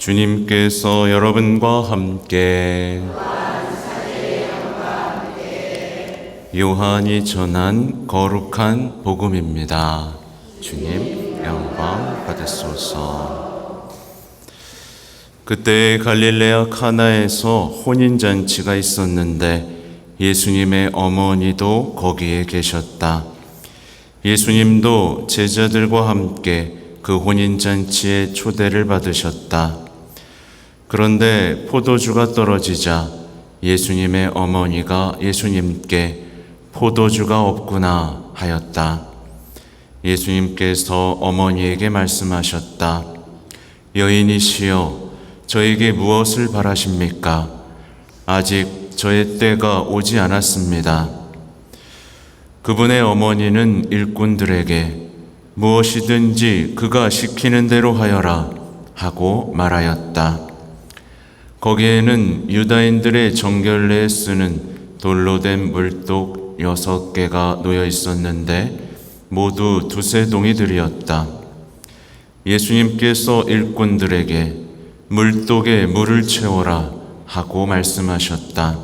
주님께서 여러분과 함께 요한이 전한 거룩한 복음입니다. 주님 영광 받으소서. 그때 갈릴레아 카나에서 혼인잔치가 있었는데 예수님의 어머니도 거기에 계셨다. 예수님도 제자들과 함께 그 혼인잔치에 초대를 받으셨다. 그런데 포도주가 떨어지자 예수님의 어머니가 예수님께 포도주가 없구나 하였다. 예수님께서 어머니에게 말씀하셨다. 여인이시여, 저에게 무엇을 바라십니까? 아직 저의 때가 오지 않았습니다. 그분의 어머니는 일꾼들에게 무엇이든지 그가 시키는 대로 하여라 하고 말하였다. 거기에는 유다인들의 정결례에 쓰는 돌로 된 물독 6개가 놓여 있었는데 모두 두세 동이들이었다. 예수님께서 일꾼들에게 물독에 물을 채워라 하고 말씀하셨다.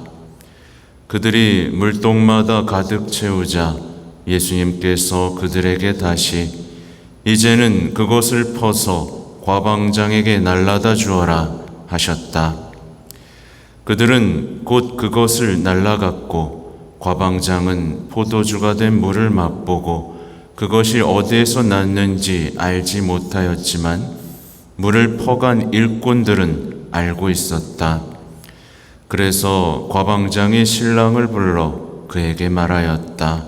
그들이 물독마다 가득 채우자 예수님께서 그들에게 다시 이제는 그것을 퍼서 과방장에게 날라다 주어라 하셨다. 그들은 곧 그것을 날라갔고 과방장은 포도주가 된 물을 맛보고 그것이 어디에서 났는지 알지 못하였지만 물을 퍼간 일꾼들은 알고 있었다. 그래서 과방장이 신랑을 불러 그에게 말하였다.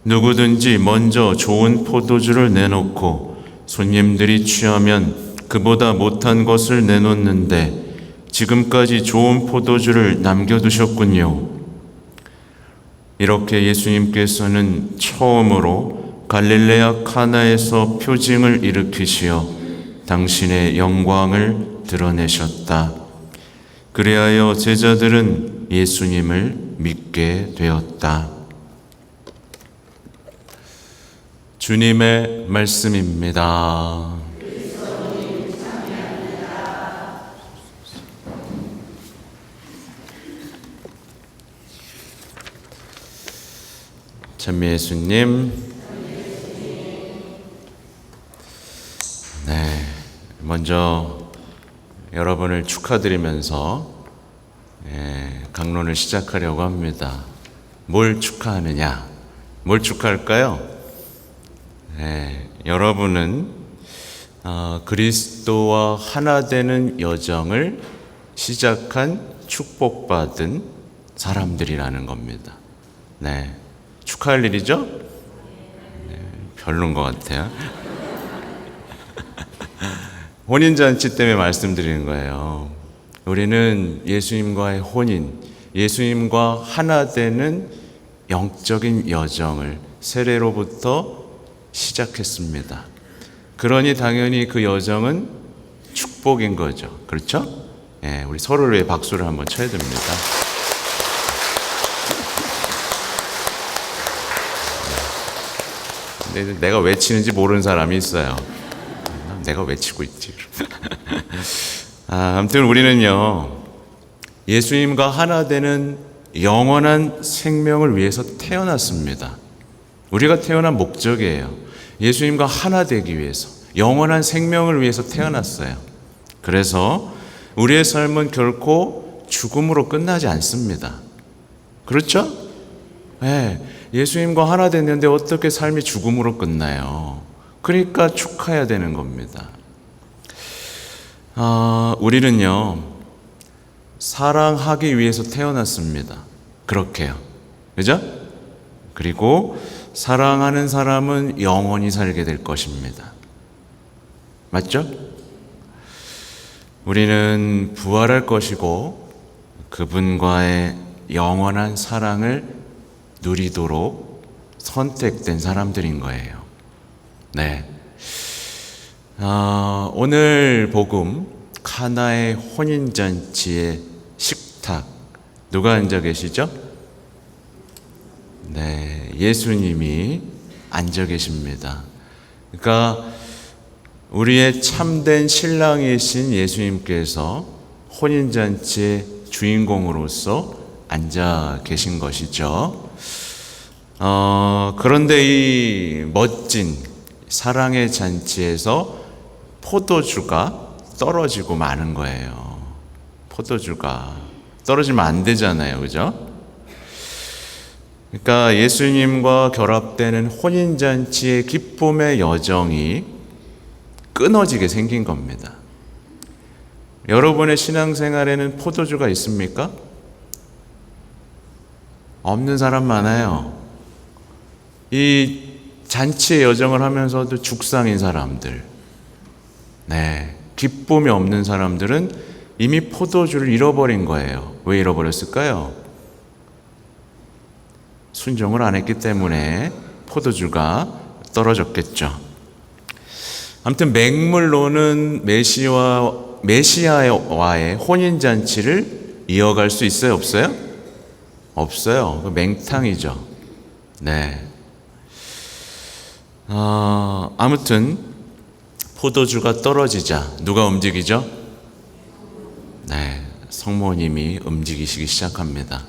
누구든지 먼저 좋은 포도주를 내놓고 손님들이 취하면 그보다 못한 것을 내놓는데 지금까지 좋은 포도주를 남겨두셨군요. 이렇게 예수님께서는 처음으로 갈릴레아 카나에서 표징을 일으키시어 당신의 영광을 드러내셨다. 그리하여 제자들은 예수님을 믿게 되었다. 주님의 말씀입니다. 찬미 예수님. 네, 먼저 여러분을 축하드리면서 강론을 시작하려고 합니다. 뭘 축하하느냐? 뭘 축하할까요? 여러분은 그리스도와 하나 되는 여정을 시작한 축복받은 사람들이라는 겁니다. 네, 축하할 일이죠? 별론 것 같아요. 혼인잔치 때문에 말씀드리는 거예요. 우리는 예수님과의 혼인, 예수님과 하나 되는 영적인 여정을 세례로부터 시작했습니다. 그러니 당연히 그 여정은 축복인 거죠. 그렇죠? 우리 서로를 위해 박수를 한번 쳐야 됩니다. 근데 내가 외치는지 모르는 사람이 있어요. 내가 외치고 있지. 아무튼 우리는요, 예수님과 하나 되는 영원한 생명을 위해서 태어났습니다. 우리가 태어난 목적이에요. 예수님과 하나 되기 위해서, 영원한 생명을 위해서 태어났어요. 그래서 우리의 삶은 결코 죽음으로 끝나지 않습니다. 그렇죠? 예수님과 하나 됐는데 어떻게 삶이 죽음으로 끝나요? 그러니까 축하해야 되는 겁니다. 우리는요, 사랑하기 위해서 태어났습니다. 그렇게요. 그죠? 그리고 사랑하는 사람은 영원히 살게 될 것입니다. 맞죠? 우리는 부활할 것이고 그분과의 영원한 사랑을 누리도록 선택된 사람들인 거예요. 네. 오늘 복음 카나의 혼인잔치의 식탁 누가 앉아 계시죠? 네, 예수님이 앉아 계십니다. 그러니까 우리의 참된 신랑이신 예수님께서 혼인잔치의 주인공으로서 앉아 계신 것이죠. 그런데 이 멋진 사랑의 잔치에서 포도주가 떨어지고 마는 거예요. 포도주가 떨어지면 안 되잖아요, 그죠? 그러니까 예수님과 결합되는 혼인잔치의 기쁨의 여정이 끊어지게 생긴 겁니다. 여러분의 신앙생활에는 포도주가 있습니까? 없는 사람 많아요. 이 잔치의 여정을 하면서도 죽상인 사람들, 기쁨이 없는 사람들은 이미 포도주를 잃어버린 거예요. 왜 잃어버렸을까요? 순종을 안 했기 때문에 포도주가 떨어졌겠죠. 아무튼 맹물로는 메시아와의 혼인잔치를 이어갈 수 있어요? 없어요? 없어요. 그 맹탕이죠. 아무튼 포도주가 떨어지자 누가 움직이죠? 성모님이 움직이시기 시작합니다.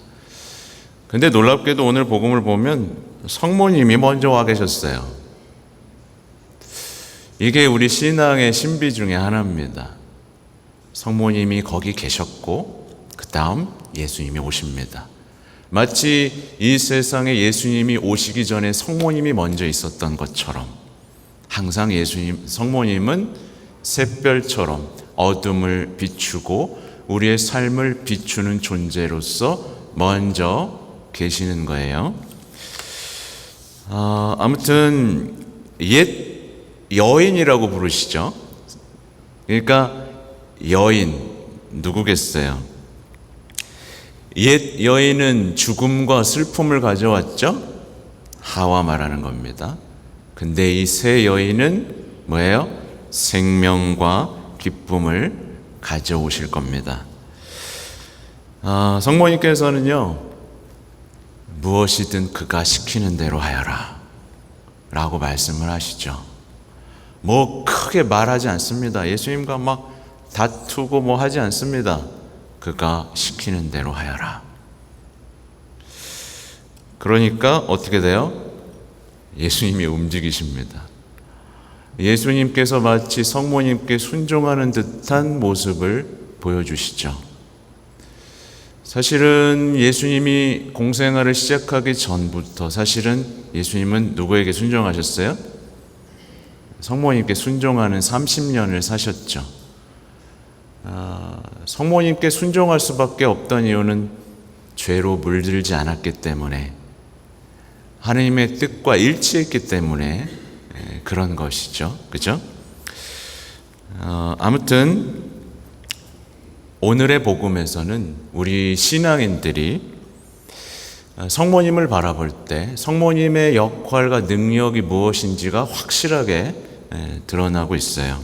근데 놀랍게도 오늘 복음을 보면 성모님이 먼저 와 계셨어요. 이게 우리 신앙의 신비 중에 하나입니다. 성모님이 거기 계셨고 그 다음 예수님이 오십니다. 마치 이 세상에 예수님이 오시기 전에 성모님이 먼저 있었던 것처럼 항상 성모님은 샛별처럼 어둠을 비추고 우리의 삶을 비추는 존재로서 먼저 계시는 거예요. 아무튼 옛 여인이라고 부르시죠. 그러니까 여인 누구겠어요? 옛 여인은 죽음과 슬픔을 가져왔죠. 하와 말하는 겁니다. 근데 이 새 여인은 뭐예요? 생명과 기쁨을 가져오실 겁니다. 성모님께서는요, 무엇이든 그가 시키는 대로 하여라 라고 말씀을 하시죠. 뭐 크게 말하지 않습니다. 예수님과 막 다투고 뭐 하지 않습니다. 그가 시키는 대로 하여라. 그러니까 어떻게 돼요? 예수님이 움직이십니다. 예수님께서 마치 성모님께 순종하는 듯한 모습을 보여주시죠. 사실은 예수님이 공생활을 시작하기 전부터 사실은 예수님은 누구에게 순종하셨어요? 성모님께 순종하는 30년을 사셨죠. 성모님께 순종할 수밖에 없던 이유는 죄로 물들지 않았기 때문에, 하나님의 뜻과 일치했기 때문에 그런 것이죠. 그죠? 아무튼 오늘의 복음에서는 우리 신앙인들이 성모님을 바라볼 때 성모님의 역할과 능력이 무엇인지가 확실하게 드러나고 있어요.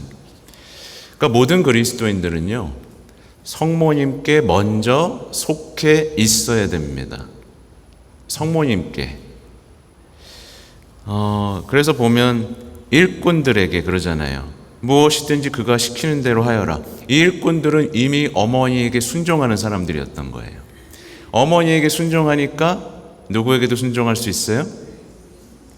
그러니까 모든 그리스도인들은요, 성모님께 먼저 속해 있어야 됩니다. 성모님께. 그래서 보면 일꾼들에게 그러잖아요. 무엇이든지 그가 시키는 대로 하여라. 이 일꾼들은 이미 어머니에게 순종하는 사람들이었던 거예요. 어머니에게 순종하니까 누구에게도 순종할 수 있어요?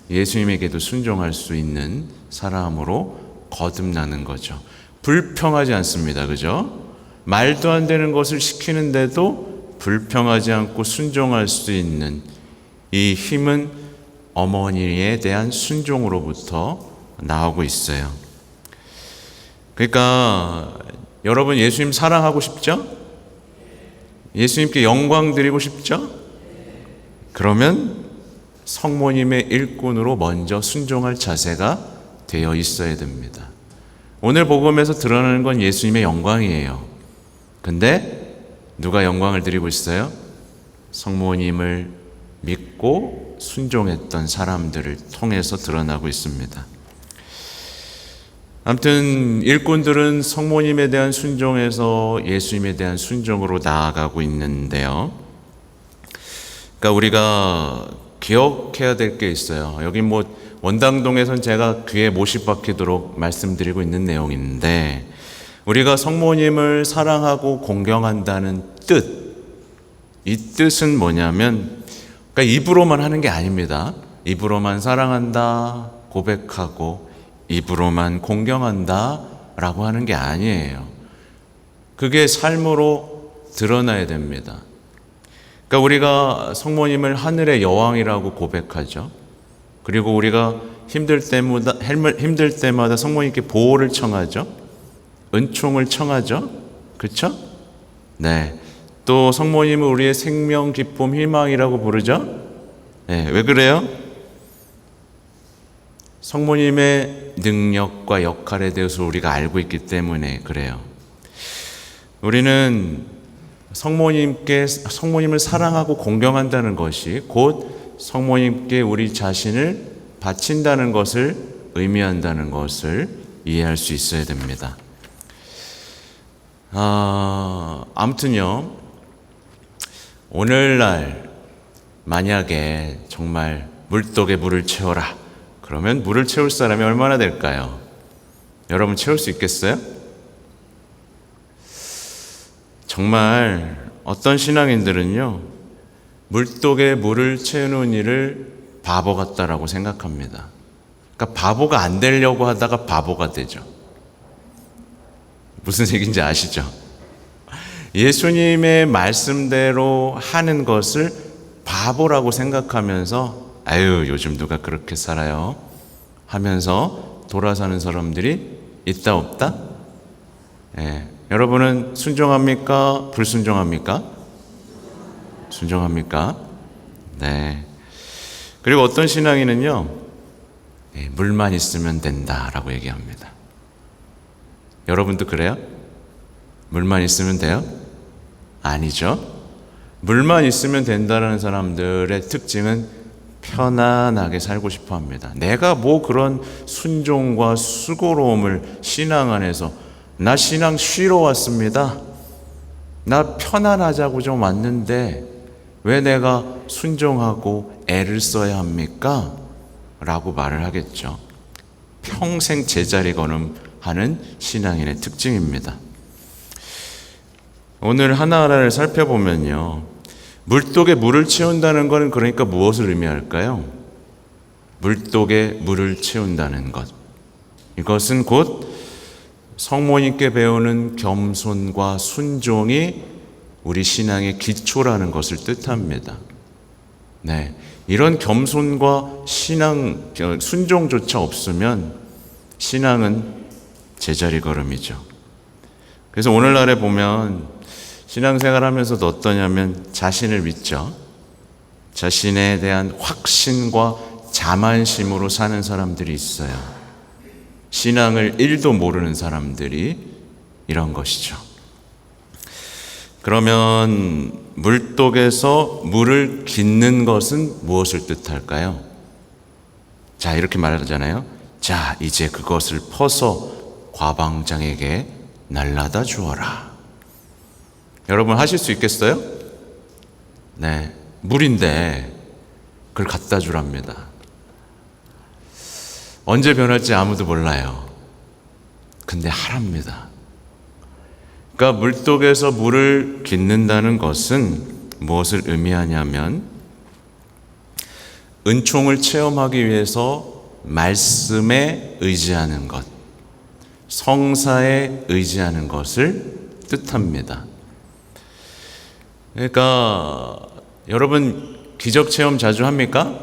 예수님에게도 순종할 수 있는 사람으로 거듭나는 거죠. 불평하지 않습니다. 그죠? 말도 안 되는 것을 시키는데도 불평하지 않고 순종할 수 있는 이 힘은 어머니에 대한 순종으로부터 나오고 있어요. 그러니까 여러분 예수님 사랑하고 싶죠? 예수님께 영광 드리고 싶죠? 그러면 성모님의 일꾼으로 먼저 순종할 자세가 되어 있어야 됩니다. 오늘 복음에서 드러나는 건 예수님의 영광이에요. 근데 누가 영광을 드리고 있어요? 성모님을 믿고 순종했던 사람들을 통해서 드러나고 있습니다. 아무튼 일꾼들은 성모님에 대한 순종에서 예수님에 대한 순종으로 나아가고 있는데요. 그러니까 우리가 기억해야 될 게 있어요. 여기 뭐 원당동에선 제가 귀에 못이 박히도록 말씀드리고 있는 내용인데, 우리가 성모님을 사랑하고 공경한다는 뜻, 이 뜻은 뭐냐면, 그러니까 입으로만 하는 게 아닙니다. 입으로만 사랑한다 고백하고 입으로만 공경한다 라고 하는 게 아니에요. 그게 삶으로 드러나야 됩니다. 그러니까 우리가 성모님을 하늘의 여왕이라고 고백하죠. 그리고 우리가 힘들 때마다 성모님께 보호를 청하죠. 은총을 청하죠. 그렇죠? 네. 또 성모님을 우리의 생명, 기쁨, 희망이라고 부르죠. 네. 왜 그래요? 성모님의 능력과 역할에 대해서 우리가 알고 있기 때문에 그래요. 우리는 성모님을 사랑하고 공경한다는 것이 곧 성모님께 우리 자신을 바친다는 것을 의미한다는 것을 이해할 수 있어야 됩니다. 아무튼요, 오늘날 만약에 정말 물독에 물을 채워라, 그러면 물을 채울 사람이 얼마나 될까요? 여러분 채울 수 있겠어요? 정말 어떤 신앙인들은요, 물독에 물을 채우는 일을 바보 같다라고 생각합니다. 그러니까 바보가 안 되려고 하다가 바보가 되죠. 무슨 얘기인지 아시죠? 예수님의 말씀대로 하는 것을 바보라고 생각하면서 아유, 요즘 누가 그렇게 살아요? 하면서 돌아서는 사람들이 있다 없다? 예. 여러분은 순종합니까? 불순종합니까? 순종합니까? 네. 그리고 어떤 신앙인은요, 물만 있으면 된다라고 얘기합니다. 여러분도 그래요? 물만 있으면 돼요? 아니죠. 물만 있으면 된다는 사람들의 특징은 편안하게 살고 싶어 합니다. 내가 뭐 그런 순종과 수고로움을 신앙 안에서, 나 신앙 쉬러 왔습니다. 나 편안하자고 좀 왔는데 왜 내가 순종하고 애를 써야 합니까? 라고 말을 하겠죠. 평생 제자리 걸음하는 신앙인의 특징입니다. 오늘 하나하나를 살펴보면요, 물독에 물을 채운다는 것은 그러니까 무엇을 의미할까요? 물독에 물을 채운다는 것, 이것은 곧 성모님께 배우는 겸손과 순종이 우리 신앙의 기초라는 것을 뜻합니다. 네, 이런 겸손과 순종조차 없으면 신앙은 제자리 걸음이죠. 그래서 오늘날에 보면 신앙생활 하면서도 어떠냐면 자신을 믿죠. 자신에 대한 확신과 자만심으로 사는 사람들이 있어요. 신앙을 1도 모르는 사람들이 이런 것이죠. 그러면 물독에서 물을 깃는 것은 무엇을 뜻할까요? 자, 이렇게 말하잖아요. 자, 이제 그것을 퍼서 과방장에게 날라다 주어라. 여러분 하실 수 있겠어요? 네, 물인데 그걸 갖다 주랍니다. 언제 변할지 아무도 몰라요. 근데 하랍니다. 그러니까 물독에서 물을 깃는다는 것은 무엇을 의미하냐면 은총을 체험하기 위해서 말씀에 의지하는 것, 성사에 의지하는 것을 뜻합니다. 그러니까 여러분 기적 체험 자주 합니까?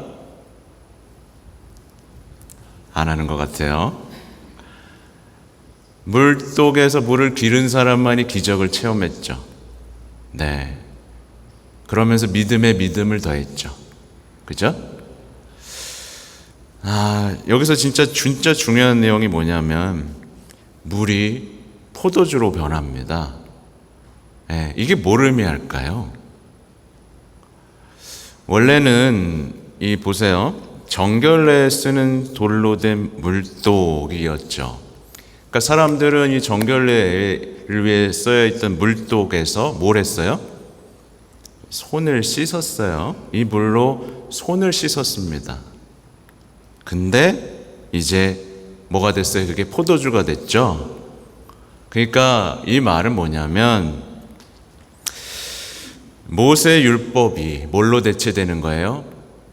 안 하는 것 같아요. 물독에서 물을 기른 사람만이 기적을 체험했죠. 네. 그러면서 믿음에 믿음을 더했죠. 그죠? 여기서 진짜 중요한 내용이 뭐냐면 물이 포도주로 변합니다. 네, 이게 뭘 의미할까요? 원래는 보세요. 정결례에 쓰는 돌로 된 물독이었죠. 그러니까 사람들은 이 정결례를 위해 써있던 물독에서 뭘 했어요? 손을 씻었어요. 이 물로 손을 씻었습니다. 근데 이제 뭐가 됐어요? 그게 포도주가 됐죠. 그러니까 이 말은 뭐냐면 모세 율법이 뭘로 대체되는 거예요?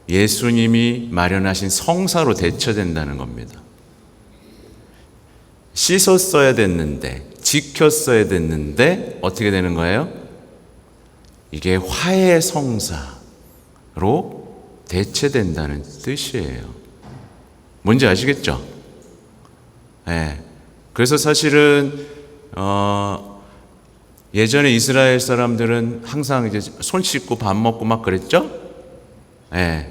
예수님이 마련하신 성사로 대체된다는 겁니다. 씻었어야 됐는데, 지켰어야 됐는데 어떻게 되는 거예요? 이게 화해 성사로 대체된다는 뜻이에요. 뭔지 아시겠죠? 네. 그래서 사실은 예전에 이스라엘 사람들은 항상 이제 손 씻고 밥 먹고 막 그랬죠? 네.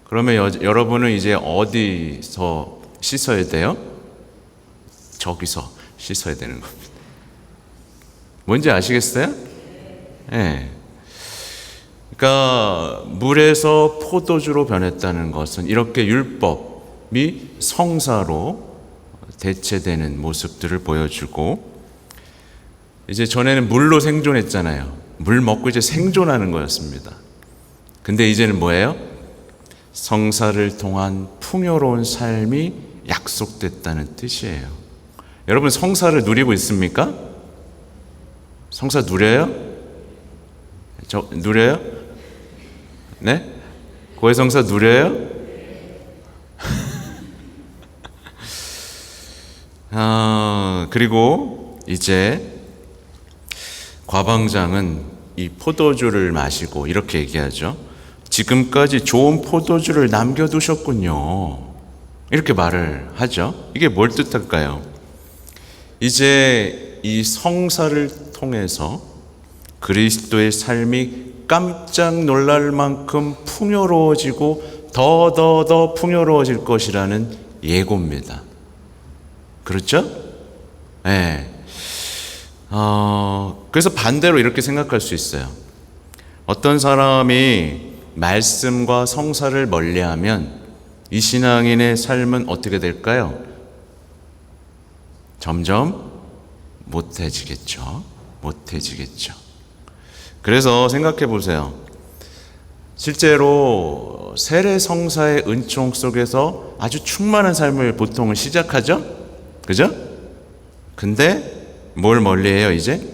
그러면 여러분은 이제 어디서 씻어야 돼요? 저기서 씻어야 되는 겁니다. 뭔지 아시겠어요? 네. 그러니까 물에서 포도주로 변했다는 것은 이렇게 율법이 성사로 대체되는 모습들을 보여주고, 이제 전에는 물로 생존했잖아요. 물 먹고 이제 생존하는 거였습니다. 근데 이제는 뭐예요? 성사를 통한 풍요로운 삶이 약속됐다는 뜻이에요. 여러분 성사를 누리고 있습니까? 성사 누려요? 누려요? 네? 고해성사 누려요? 그리고 이제 과방장은 이 포도주를 마시고 이렇게 얘기하죠. 지금까지 좋은 포도주를 남겨두셨군요. 이렇게 말을 하죠. 이게 뭘 뜻할까요? 이제 이 성사를 통해서 그리스도의 삶이 깜짝 놀랄 만큼 풍요로워지고 더 풍요로워질 것이라는 예고입니다. 그렇죠? 네. 그래서 반대로 이렇게 생각할 수 있어요. 어떤 사람이 말씀과 성사를 멀리하면 이 신앙인의 삶은 어떻게 될까요? 점점 못해지겠죠. 그래서 생각해 보세요. 실제로 세례 성사의 은총 속에서 아주 충만한 삶을 보통은 시작하죠? 그죠? 근데 뭘 멀리해요 이제?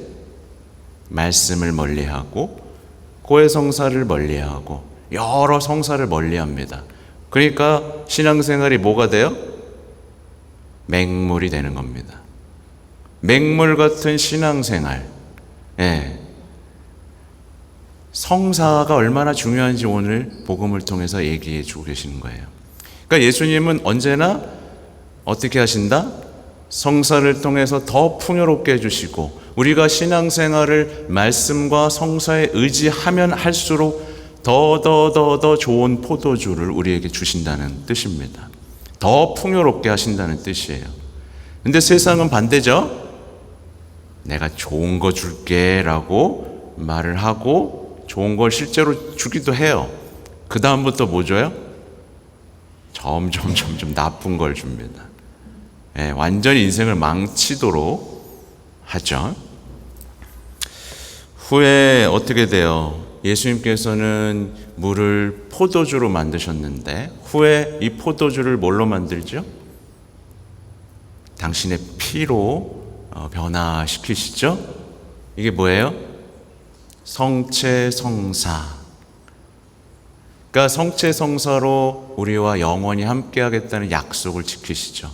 말씀을 멀리하고 고해 성사를 멀리하고 여러 성사를 멀리합니다. 그러니까 신앙생활이 뭐가 돼요? 맹물이 되는 겁니다. 맹물 같은 신앙생활. 예. 성사가 얼마나 중요한지 오늘 복음을 통해서 얘기해 주고 계시는 거예요. 그러니까 예수님은 언제나 어떻게 하신다? 성사를 통해서 더 풍요롭게 해주시고, 우리가 신앙생활을 말씀과 성사에 의지하면 할수록 더 좋은 포도주를 우리에게 주신다는 뜻입니다. 더 풍요롭게 하신다는 뜻이에요. 근데 세상은 반대죠. 내가 좋은 거 줄게 라고 말을 하고 좋은 걸 실제로 주기도 해요. 그 다음부터 뭐 줘요? 점점 나쁜 걸 줍니다. 예, 완전히 인생을 망치도록 하죠. 후에 어떻게 돼요? 예수님께서는 물을 포도주로 만드셨는데 후에 이 포도주를 뭘로 만들죠? 당신의 피로 변화시키시죠? 이게 뭐예요? 성체성사. 그러니까 성체성사로 우리와 영원히 함께하겠다는 약속을 지키시죠.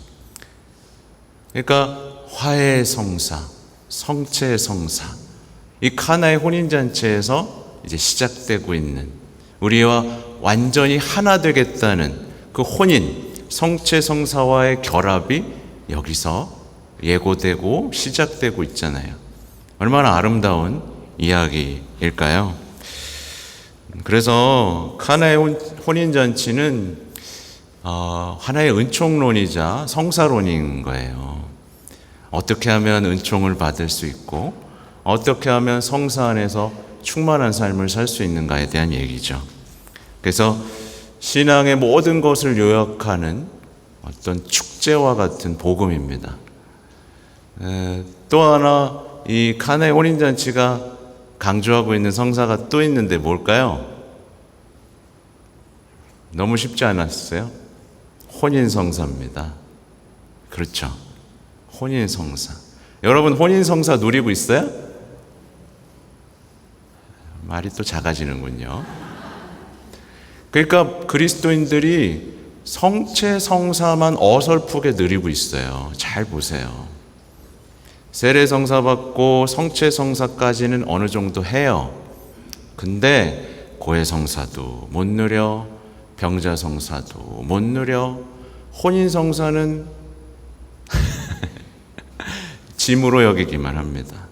그러니까 화해성사, 성체성사, 이 카나의 혼인잔치에서 이제 시작되고 있는 우리와 완전히 하나 되겠다는 그 혼인, 성체성사와의 결합이 여기서 예고되고 시작되고 있잖아요. 얼마나 아름다운 이야기일까요? 그래서 카나의 혼인잔치는 하나의 은총론이자 성사론인 거예요. 어떻게 하면 은총을 받을 수 있고 어떻게 하면 성사 안에서 충만한 삶을 살 수 있는가에 대한 얘기죠. 그래서 신앙의 모든 것을 요약하는 어떤 축제와 같은 복음입니다. 또 하나 이 카나의 혼인잔치가 강조하고 있는 성사가 또 있는데 뭘까요? 너무 쉽지 않았어요? 혼인성사입니다. 그렇죠. 혼인성사. 여러분 혼인성사 누리고 있어요? 말이 또 작아지는군요. 그러니까 그리스도인들이 성체성사만 어설프게 누리고 있어요. 잘 보세요. 세례성사 받고 성체성사까지는 어느 정도 해요. 근데 고해성사도 못 누려, 병자성사도 못 누려, 혼인성사는 짐으로 여기기만 합니다.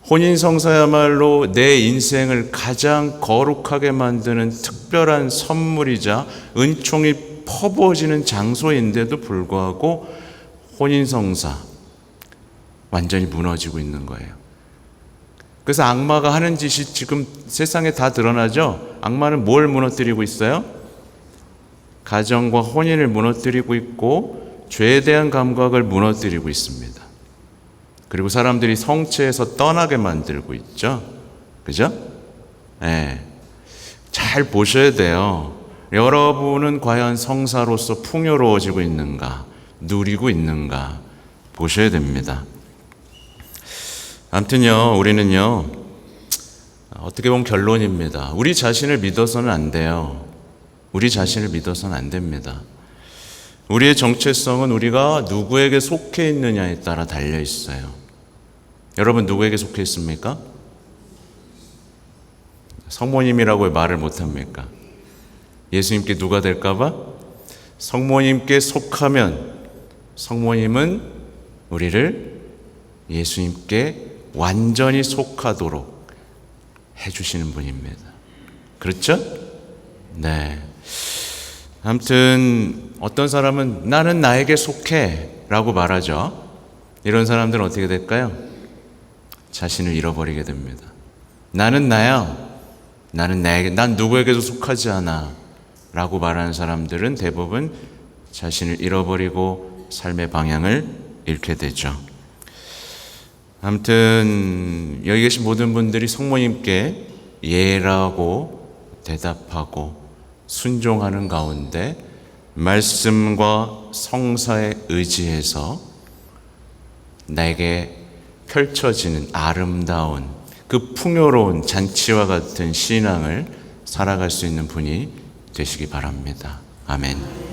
혼인성사야말로 내 인생을 가장 거룩하게 만드는 특별한 선물이자 은총이 퍼부어지는 장소인데도 불구하고 혼인성사 완전히 무너지고 있는 거예요. 그래서 악마가 하는 짓이 지금 세상에 다 드러나죠? 악마는 뭘 무너뜨리고 있어요? 가정과 혼인을 무너뜨리고 있고 죄에 대한 감각을 무너뜨리고 있습니다. 그리고 사람들이 성체에서 떠나게 만들고 있죠. 그죠? 네. 잘 보셔야 돼요. 여러분은 과연 성사로서 풍요로워지고 있는가, 누리고 있는가 보셔야 됩니다. 아무튼요, 우리는요, 어떻게 보면 결론입니다. 우리 자신을 믿어서는 안 돼요. 우리 자신을 믿어서는 안 됩니다. 우리의 정체성은 우리가 누구에게 속해 있느냐에 따라 달려 있어요. 여러분 누구에게 속해 있습니까? 성모님이라고 말을 못합니까? 예수님께 누가 될까봐? 성모님께 속하면 성모님은 우리를 예수님께 완전히 속하도록 해주시는 분입니다. 그렇죠? 네. 아무튼 어떤 사람은 나는 나에게 속해 라고 말하죠. 이런 사람들은 어떻게 될까요? 자신을 잃어버리게 됩니다. 나는 나야. 나는 나에게, 난 누구에게도 속하지 않아 라고 말하는 사람들은 대부분 자신을 잃어버리고 삶의 방향을 잃게 되죠. 아무튼 여기 계신 모든 분들이 성모님께 예라고 대답하고 순종하는 가운데 말씀과 성사에 의지해서 나에게 펼쳐지는 아름다운 그 풍요로운 잔치와 같은 신앙을 살아갈 수 있는 분이 되시기 바랍니다. 아멘.